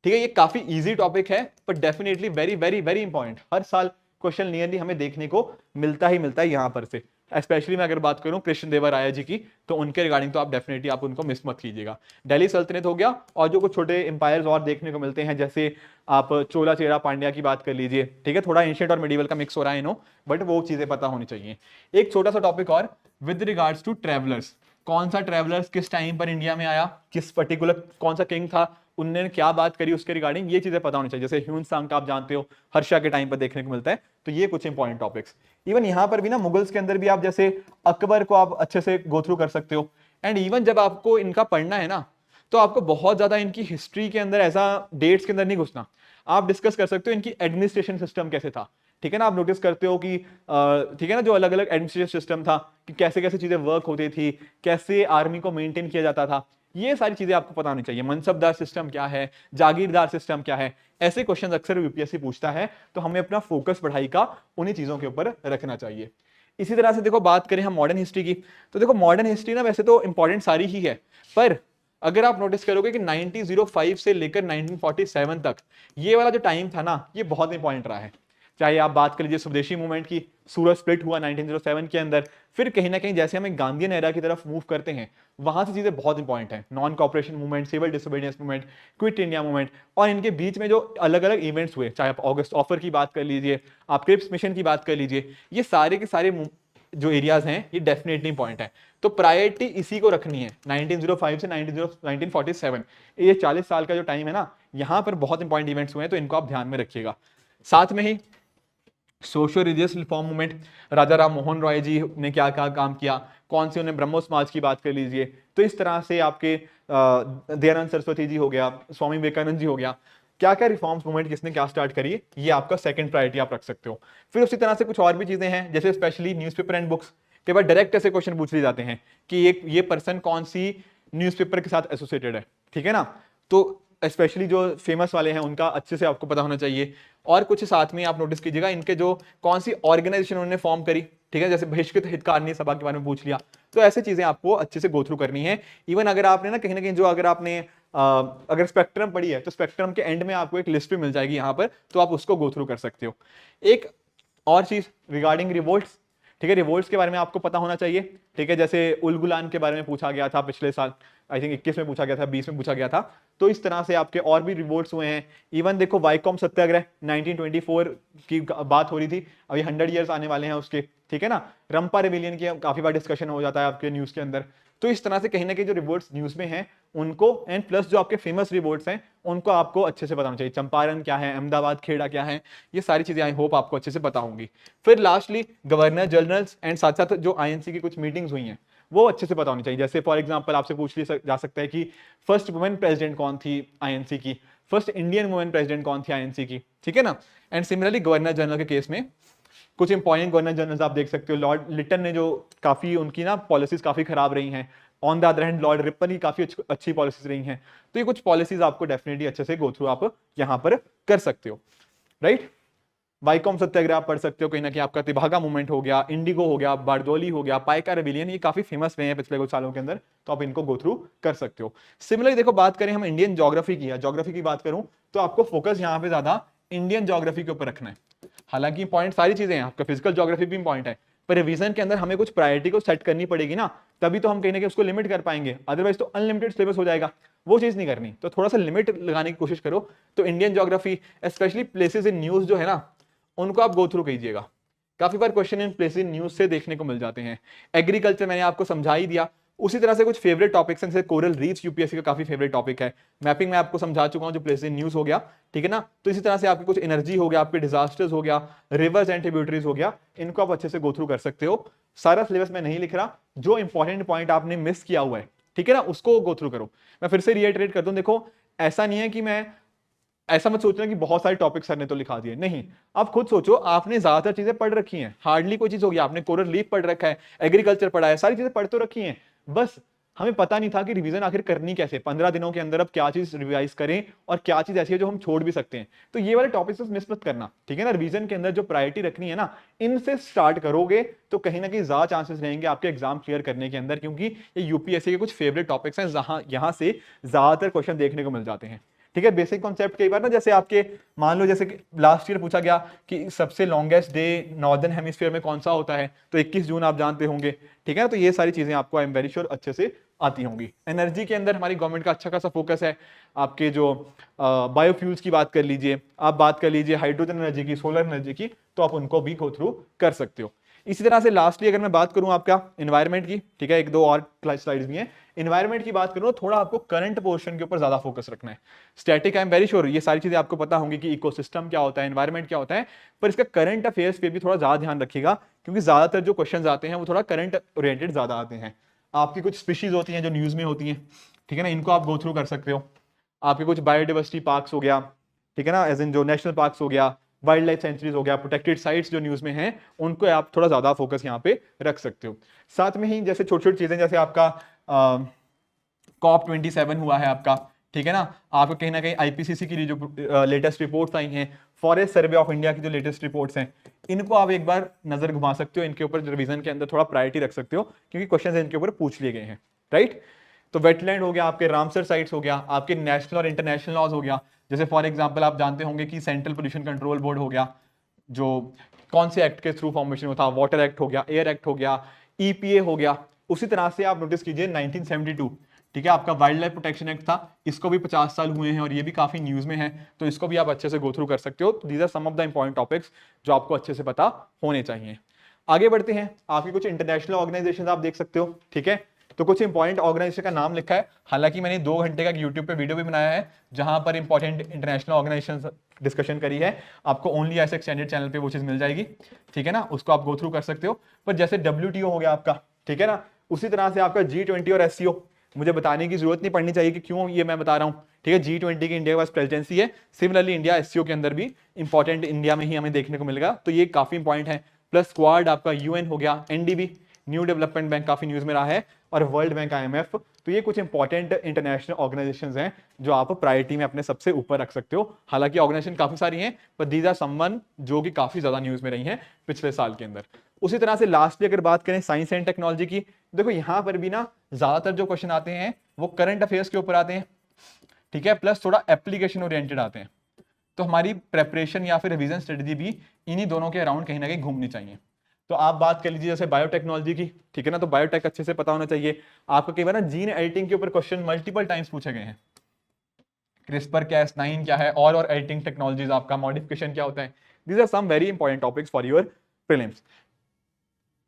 ठीक है, ये काफी इजी टॉपिक है, पर definitely very very very important, हर साल क्वेश्चन नियरली हमें देखने को मिलता ही मिलता है यहां पर से। स्पेशली मैं अगर बात करूं कृष्णदेवराय जी की, तो उनके रिगार्डिंग तो आप डेफिनेटली आप उनको मिस मत कीजिएगा। दिल्ली सल्तनत हो गया, और जो कुछ छोटे एम्पायर्स और देखने को मिलते हैं, जैसे आप चोला चेरा पांड्या की बात कर लीजिए, ठीक है, थोड़ा एंशिएंट और मिडिवल का मिक्स हो रहा है नो, बट वो चीजें पता होनी चाहिए। एक छोटा सा टॉपिक और विद रिगार्ड्स टू ट्रेवलर्स, कौन सा ट्रेवलर्स किस टाइम पर इंडिया में आया, किस पर्टिकुलर कौन सा किंग था, उनने क्या बात करी उसके रिगार्डिंग, ये चीजें पता होनी चाहिए। जैसे ह्यून सांग का आप जानते हो, हर्षा के टाइम पर देखने को मिलता है, तो ये कुछ इंपॉर्टेंट टॉपिक्स। इवन यहां पर भी ना मुगल्स के अंदर भी आप जैसे अकबर को आप अच्छे से गो थ्रू कर सकते हो। एंड इवन जब आपको इनका पढ़ना है ना, तो आपको बहुत ज्यादा इनकी हिस्ट्री के अंदर ऐसा डेट्स के अंदर नहीं घुसना। आप डिस्कस कर सकते हो इनकी एडमिनिस्ट्रेशन सिस्टम कैसे था, ठीक है ना। आप नोटिस करते हो कि ठीक है ना, जो अलग अलग एडमिनिस्ट्रेशन सिस्टम था कि कैसे कैसे चीजें वर्क होती थी, कैसे आर्मी को मेंटेन किया जाता था, ये सारी चीजें आपको पता होनी चाहिए। मनसबदार सिस्टम क्या है, जागीरदार सिस्टम क्या है, ऐसे क्वेश्चन अक्सर यूपीएससी पूछता है। तो हमें अपना फोकस पढ़ाई का उन्हीं चीजों के ऊपर रखना चाहिए। इसी तरह से देखो बात करें हम मॉडर्न हिस्ट्री की, तो देखो मॉडर्न हिस्ट्री ना वैसे तो इंपॉर्टेंट सारी ही है, पर अगर आप नोटिस करोगे कि 1905 से लेकर 1947 तक ये वाला जो टाइम था ना, ये बहुत इंपॉर्टेंट रहा है। चाहे आप बात कर लीजिए स्वदेशी मूवमेंट की, सूरत स्प्लिट हुआ 1907 के अंदर, फिर कहीं ना कहीं जैसे हम गांधीयन एरा की तरफ मूव करते हैं, वहां से चीजें बहुत इंपॉर्टेंट है। Non cooperation movement, civil disobedience movement, quit India movement, और इनके बीच में जो अलग अलग इवेंट्स हुए, चाहे आप ऑगस्ट ऑफर की बात कर लीजिए, आप क्रिप्स मिशन की बात कर लीजिए, ये सारे के सारे जो एरियाज हैं ये डेफिनेटली इंपॉर्टेंट है। तो प्रायोरिटी इसी को रखनी है, 1905 से 1947, ये 40 साल का जो टाइम है ना, यहां पर बहुत इंपॉर्टेंट इवेंट्स हुए हैं, तो इनको आप ध्यान में रखिएगा। साथ में ही सोशल रिलीजियस रिफॉर्म मूवमेंट, राजा राम मोहन रॉय जी ने क्या क्या काम किया, कौन से उन्हें ब्रह्मो समाज की बात कर लीजिए। तो इस तरह से आपके दयानंद सरस्वती जी हो गया, स्वामी विवेकानंद जी हो गया, क्या क्या रिफॉर्म्स मूवमेंट किसने क्या स्टार्ट करी, ये आपका सेकंड प्रायोरिटी आप रख सकते हो। फिर उसी तरह से कुछ और भी चीजें हैं, जैसे स्पेशली न्यूज़पेपर एंड बुक्स, कई बार डायरेक्ट ऐसे क्वेश्चन पूछ लिए जाते हैं कि ये पर्सन कौन सी न्यूज़पेपर के साथ एसोसिएटेड है, ठीक है ना। तो स्पेशली जो फेमस वाले हैं उनका अच्छे से आपको पता होना चाहिए। और कुछ साथ में आप नोटिस कीजिएगा इनके जो कौन सी ऑर्गेनाइजेशन उन्होंने फॉर्म करी, ठीक है, जैसे बहिष्कृत हितकारिणी सभा के बारे में पूछ लिया। तो ऐसे चीजें आपको अच्छे से गो थ्रू करनी है। इवन अगर आपने ना कहीं जो अगर आपने अगर स्पेक्ट्रम पढ़ी है, तो स्पेक्ट्रम के एंड में आपको एक लिस्ट भी मिल जाएगी यहाँ पर, तो आप उसको गो थ्रू कर सकते हो। एक और चीज रिगार्डिंग रिवोल्ट्स, ठीक है, रिवोल्ट्स के बारे में आपको पता होना चाहिए, ठीक है। जैसे उलगुलान के बारे में पूछा गया था पिछले साल, आई थिंक 21 में पूछा गया था, 20 में पूछा गया था। तो इस तरह से आपके और भी रिवोल्ट्स हुए हैं। इवन देखो वाइकॉम सत्याग्रह 1924 की बात हो रही थी, अभी 100 ईयर्स आने वाले हैं उसके, ठीक है ना। रंपा रेविलियन की काफी बार डिस्कशन हो जाता है आपके न्यूज के अंदर। तो इस तरह से कहीं ना कहीं जो रिवोल्ट्स न्यूज में हैं उनको, एंड प्लस जो आपके फेमस रिवोल्ट्स हैं उनको आपको अच्छे से बताना चाहिए। चंपारण क्या है, अहमदाबाद खेड़ा क्या है, ये सारी चीजें आई होप आपको अच्छे से पता होंगी। फिर लास्टली गवर्नर जनरल्स एंड साथ साथ जो आईएनसी की कुछ मीटिंग्स हुई हैं वो अच्छे से पता होनी चाहिए। जैसे फॉर एग्जांपल आपसे पूछ लिया जा सकता है कि फर्स्ट वुमेन प्रेसिडेंट कौन थी आईएनसी की, फर्स्ट इंडियन वुमेन प्रेसिडेंट कौन थी आईएनसी की, ठीक है ना। एंड सिमिलरली गवर्नर जनरल के केस में कुछ इंपॉर्टेंट गवर्नर जनरल्स आप देख सकते हो। लॉर्ड लिटन ने जो काफी उनकी ना पॉलिसीज काफी खराब रही हैं, on the other hand Lord Ripon की काफी अच्छी पॉलिसीज रही हैं। तो ये कुछ पॉलिसीज आपको डेफिनेटली अच्छे से गो थ्रू आप यहां पर कर सकते हो, राइट। वाइकॉम सत्याग्रह आप पढ़ सकते हो, कहीं ना कहीं आपका तिभागा मूवमेंट हो गया, इंडिगो हो गया, बारदौली हो गया, पाइका रेबिलियन, ये काफी फेमस हुए हैं पिछले कुछ सालों के अंदर, तो आप इनको गो थ्रू कर सकते हो। सिमिलरली देखो बात करें हम इंडियन ज्योग्राफी की, ज्योग्राफी की बात करूं तो आपको फोकस यहाँ पे ज्यादा इंडियन ज्योग्राफी के ऊपर रखना है। हालांकि इंपॉर्टेंट सारी चीजें हैं, आपका फिजिकल ज्योग्राफी भी इंपॉर्टेंट है, पर रिवीजन के अंदर हमें कुछ प्रायोरिटी को सेट करनी पड़ेगी ना, तभी तो हम कहीं ना कहीं उसको लिमिट कर पाएंगे, अदरवाइज तो अनलिमिटेड सिलेबस हो जाएगा, वो चीज नहीं करनी। तो थोड़ा सा लिमिट लगाने की कोशिश करो। तो Indian geography specially places in news जो है ना, उनको आप गो थ्रू कीजिएगा। काफी बार question in places in news से देखने को मिल जाते हैं। एग्रीकल्चर मैंने आपको समझा ही दिया। उसी तरह से कुछ फेवरेट टॉपिक्स हैं, जैसे कोरल रीफ्स यूपीएससी का काफी फेवरेट टॉपिक है। मैपिंग में आपको समझा चुका हूं, जो प्लेसेस इन न्यूज हो गया, ठीक है ना। तो इसी तरह से आपके कुछ एनर्जी हो गया, आपके डिजास्टर्स हो गया, रिवर्स एंड ट्रिब्यूटरीज हो गया, इनको आप अच्छे से गो थ्रू कर सकते हो। सारा सिलेबस मैं नहीं लिख रहा, जो इंपॉर्टेंट पॉइंट आपने मिस किया हुआ है, ठीक है ना, उसको गो थ्रू करो। मैं फिर से रिएटरेट कर दूं, देखो ऐसा नहीं है कि मैं ऐसा मत सोचना कि बहुत सारे टॉपिक सर ने तो लिखा दिए, नहीं। आप खुद सोचो, आपने ज्यादातर चीजें पढ़ रखी हैं, हार्डली कोई चीज होगी, आपने कोरल रीफ पढ़ रखा है, एग्रीकल्चर पढ़ा है, सारी चीजें पढ़ तो रखी हैं। बस हमें पता नहीं था कि रिवीजन आखिर करनी कैसे, 15 दिनों के अंदर अब क्या चीज रिवाइज करें और क्या चीज ऐसी है जो हम छोड़ भी सकते हैं। तो ये वाले टॉपिक्स मिस मत करना, ठीक है ना। रिवीजन के अंदर जो प्रायोरिटी रखनी है ना, इनसे स्टार्ट करोगे तो कहीं ना कहीं ज्यादा चांसेस रहेंगे आपके एग्जाम क्लियर करने के अंदर, क्योंकि ये यूपीएससी के कुछ फेवरेट टॉपिक्स हैं जहां यहां से ज्यादातर क्वेश्चन देखने को मिल जाते हैं, ठीक है। बेसिक कॉन्सेप्ट कई बार ना, जैसे आपके मान लो जैसे लास्ट ईयर पूछा गया कि सबसे लॉन्गेस्ट डे नॉर्दर्न हेमिस्फीयर में कौन सा होता है, तो 21 जून आप जानते होंगे, ठीक है ना। तो ये सारी चीजें आपको आई एम वेरी श्योर अच्छे से आती होंगी। एनर्जी के अंदर हमारी गवर्नमेंट का अच्छा खासा फोकस है। आपके जो बायोफ्यूल्स की बात कर लीजिए, आप बात कर लीजिए हाइड्रोजन एनर्जी की, सोलर एनर्जी की, तो आप उनको भी गो थ्रू कर सकते हो। इसी तरह से लास्टली अगर मैं बात करूं आपका एनवायरमेंट की, ठीक है, एक दो और स्लाइड्स भी हैं। एनवायरमेंट की बात करूं, थोड़ा आपको करंट पोर्शन के ऊपर ज्यादा फोकस रखना है। Static I am very sure ये सारी चीजें आपको पता होंगी कि इकोसिस्टम क्या होता है, एनवायरमेंट क्या होता है, पर इसका करंट अफेयर्स पे भी थोड़ा ज्यादा ध्यान रखिएगा, क्योंकि ज्यादातर जो क्वेश्चंस आते हैं वो थोड़ा करंट ओरिएंटेड ज्यादा आते हैं। आपकी कुछ स्पीशीज होती हैं जो न्यूज में होती हैं, ठीक है ना, इनको आप गो थ्रू कर सकते हो। आपके कुछ बायोडाइवर्सिटी पार्क्स हो गया, ठीक है ना, एज इन जो नेशनल पार्क्स हो गया, वाइल्ड लाइफ सेंचुरीज हो गया, प्रोटेक्टेड साइट्स जो न्यूज में हैं, उनको आप थोड़ा ज्यादा फोकस यहाँ पे रख सकते हो। साथ में ही जैसे छोटी छोटी चीजें, जैसे आपका COP27 हुआ है आपका, ठीक है ना, आपको कहीं ना कहीं आईपीसीसी की जो लेटेस्ट रिपोर्ट्स आई हैं, फॉरेस्ट सर्वे ऑफ इंडिया की जो लेटेस्ट रिपोर्ट्स हैं, इनको आप एक बार नजर घुमा सकते हो, इनके ऊपर रिवीजन के अंदर थोड़ा प्रायोरिटी रख सकते हो, क्योंकि क्वेश्चन इनके ऊपर पूछ लिए गए हैं, राइट। तो वेटलैंड हो गया, आपके रामसर साइट्स हो गया, आपके नेशनल और इंटरनेशनल लॉज हो गया, जैसे फॉर एग्जांपल आप जानते होंगे कि सेंट्रल पोल्यूशन कंट्रोल बोर्ड हो गया, जो कौन से एक्ट के थ्रू फॉर्मेशन होता है, वाटर एक्ट हो गया, एयर एक्ट हो गया, ईपीए हो गया। उसी तरह से आप नोटिस कीजिए 1972, ठीक है, आपका वाइल्ड लाइफ प्रोटेक्शन एक्ट था, इसको भी 50 साल हुए हैं और ये भी काफी न्यूज में है, तो इसको भी आप अच्छे से गो थ्रू कर सकते हो। These are some of the important topics जो आपको अच्छे से पता होने चाहिए। आगे बढ़ते हैं, आपकी कुछ इंटरनेशनल ऑर्गेनाइजेशन आप देख सकते हो, ठीक है, तो कुछ इंपॉर्टेंट ऑर्गेनाइजेशन का नाम लिखा है, हालांकि मैंने 2 घंटे का यूट्यूब पे वीडियो भी बनाया है जहां पर इंपॉर्टेंट इंटरनेशनल ऑर्गेनाइजेशन डिस्कशन करी है, आपको ओनली ऐसे एक्सटेंडेड चैनल पे वो चीज मिल जाएगी, ठीक है ना, उसको आप गो थ्रू कर सकते हो। पर जैसे WTO हो गया आपका, ठीक है ना, उसी तरह से आपका G20 और SCO, मुझे बताने की जरूरत नहीं पड़नी चाहिए कि क्यों ये मैं बता रहा हूँ, ठीक है, G20 की इंडिया के पास प्रेसिडेंसी है, सिमिलरली इंडिया SCO के अंदर भी इंपॉर्टेंट इंडिया में ही हमें देखने को मिलेगा, तो ये काफी इंपॉर्टेंट है। प्लस क्वाड आपका UN हो गया, NDB न्यू डेवलपमेंट बैंक काफी न्यूज में रहा है, और वर्ल्ड बैंक IMF, तो ये कुछ इंपॉर्टेंट इंटरनेशनल ऑर्गेनाइजेशंस हैं जो आप प्रायोरिटी में अपने सबसे ऊपर रख सकते हो। हालांकि ऑर्गेनाइजेशन काफी सारी हैं, पर दीज आर समवन जो कि काफी ज्यादा न्यूज में रही हैं पिछले साल के अंदर। उसी तरह से लास्टली अगर बात करें साइंस एंड टेक्नोलॉजी की, देखो यहाँ पर भी ना ज्यादातर जो क्वेश्चन आते हैं वो करंट अफेयर्स के ऊपर आते हैं, ठीक है, प्लस थोड़ा एप्लीकेशन ओरिएंटेड आते हैं, तो हमारी प्रेपरेशन या फिर रिवीजन स्ट्रेटजी भी इन्हीं दोनों के अराउंड कहीं ना कहीं घूमनी चाहिए। तो आप बात कर लीजिए जैसे बायोटेक्नोलॉजी की, ठीक है ना, तो बायोटेक अच्छे से पता होना चाहिए आपको। कई बार ना जीन एडिटिंग के ऊपर क्वेश्चन मल्टीपल टाइम्स पूछे गए हैं, क्रिस्पर Cas9 क्या है, और एडिटिंग टेक्नोलॉजीज, आपका मॉडिफिकेशन क्या होता है, these are some very important topics for your prelims.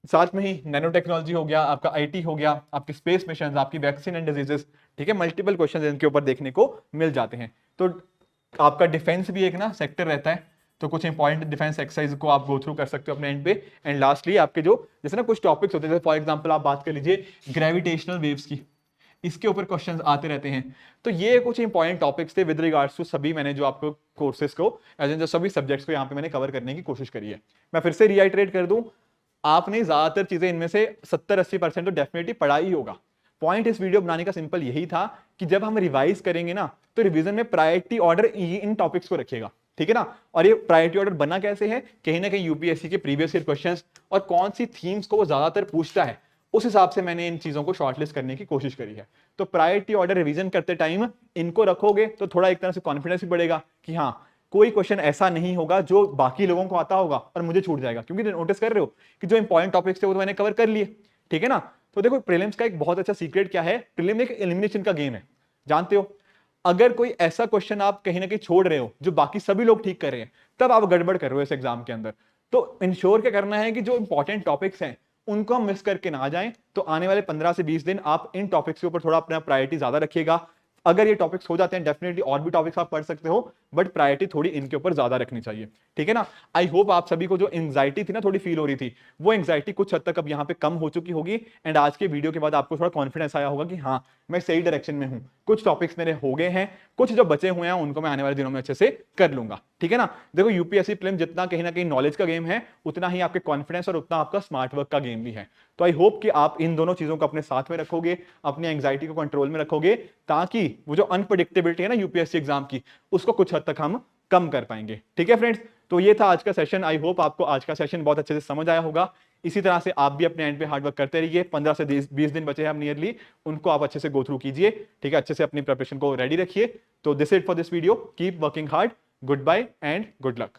साथ में ही नैनो टेक्नोलॉजी हो गया, आपका IT हो गया, आपके स्पेस मिशन, आपकी वैक्सीन एंड डिजीजेस, ठीक है, मल्टीपल क्वेश्चन इनके ऊपर देखने को मिल जाते हैं। तो आपका डिफेंस भी एक ना सेक्टर रहता है, तो कुछ इंपॉर्टेंट डिफेंस एक्सरसाइज को आप गो थ्रू कर सकते हो अपने एंड पे। एंड लास्टली आपके जो जैसे ना कुछ टॉपिक्स होते हैं, फॉर एग्जांपल आप बात कर लीजिए ग्रेविटेशनल वेव्स की, इसके ऊपर क्वेश्चंस आते रहते हैं। तो ये कुछ इंपॉर्टेंट टॉपिक्स थे विद रिगार्ड्स टू सभी मैंने जो आपको कोर्सेज को एज इन जो सभी सब्जेक्ट्स को यहाँ पे मैंने कवर करने की कोशिश करी है। मैं फिर से रिआइटरेट कर दूं, आपने ज्यादातर चीजें इनमें से 70-80% तो डेफिनेटली पढ़ा ही होगा। पॉइंट इस वीडियो बनाने का सिंपल यही था कि जब हम रिवाइज करेंगे ना, तो रिवीजन में प्रायोरिटी ऑर्डर इन टॉपिक्स को रखिएगा, ठीक है ना। और ये प्रायोरिटी ऑर्डर बना कैसे है, कहीं ना कहीं यूपीएससी के प्रीवियस ईयर क्वेश्चंस और कौन सी थीम्स को वो ज्यादातर पूछता है, उस हिसाब से मैंने इन चीजों को शॉर्टलिस्ट करने की कोशिश करी है। तो प्रायोरिटी ऑर्डर रिवीजन करते टाइम इनको रखोगे तो थोड़ा एक तरह से कॉन्फिडेंस भी बढ़ेगा कि हाँ, कोई क्वेश्चन ऐसा नहीं होगा जो बाकी लोगों को आता होगा और मुझे छूट जाएगा, क्योंकि नोटिस कर रहे हो कि जो इंपॉर्टेंट टॉपिक्स थे वो तो मैंने कवर कर लिए, ठीक है ना। तो देखो प्रीलिम्स का एक बहुत अच्छा सीक्रेट क्या है, प्रीलिम एक एलिमिनेशन का गेम है, जानते हो। अगर कोई ऐसा क्वेश्चन आप कहीं ना कहीं छोड़ रहे हो जो बाकी सभी लोग ठीक कर रहे हैं, तब आप गड़बड़ कर रहे हो इस एग्जाम के अंदर। तो इंश्योर क्या करना है कि जो इंपॉर्टेंट टॉपिक्स हैं उनको हम मिस करके ना जाएं। तो आने वाले 15 से 20 दिन आप इन टॉपिक्स के ऊपर थोड़ा अपना प्रायोरिटी ज्यादा रखिएगा। अगर ये टॉपिक्स हो जाते हैं डेफिनेटली और भी टॉपिक्स आप पढ़ सकते हो, बट प्रायोरिटी थोड़ी इनके ऊपर ज्यादा रखनी चाहिए, ठीक है ना। आई होप आप सभी को जो एंग्जाइटी थी ना थोड़ी फील हो रही थी, वो एंग्जाइटी कुछ हद तक अब यहाँ पे कम हो चुकी होगी। एंड आज के वीडियो के बाद आपको थोड़ा कॉन्फिडेंस आया होगा कि हाँ, मैं सही डायरेक्शन में हूँ, कुछ टॉपिक्स मेरे हो गए हैं, कुछ जो बचे हुए हैं उनको मैं आने वाले दिनों में अच्छे से कर लूंगा, ठीक है ना। देखो यूपीएससी प्रीलिम जितना कहीं ना कहीं नॉलेज का गेम है, उतना ही आपके कॉन्फिडेंस और उतना आपका स्मार्ट वर्क का गेम भी है। तो आई होप कि आप इन दोनों चीजों को अपने साथ में रखोगे, अपनी एंग्जाइटी को कंट्रोल में रखोगे, ताकि वो जो अनप्रेडिक्टेबिलिटी है ना यूपीएससी एग्जाम की, उसको कुछ हद तक हम कम कर पाएंगे, ठीक है फ्रेंड्स। तो ये था आज का सेशन। आई होप आपको आज का सेशन बहुत अच्छे से समझ आया होगा। इसी तरह से आप भी अपने एंड पे हार्डवर्क करते रहिए। 15 से 20 दिन बचे हैं अब नियरली, उनको आप अच्छे से गो थ्रू कीजिए, ठीक है, अच्छे से अपनी प्रिपरेशन को रेडी रखिए। तो this it for this video, keep working hard, goodbye and good luck.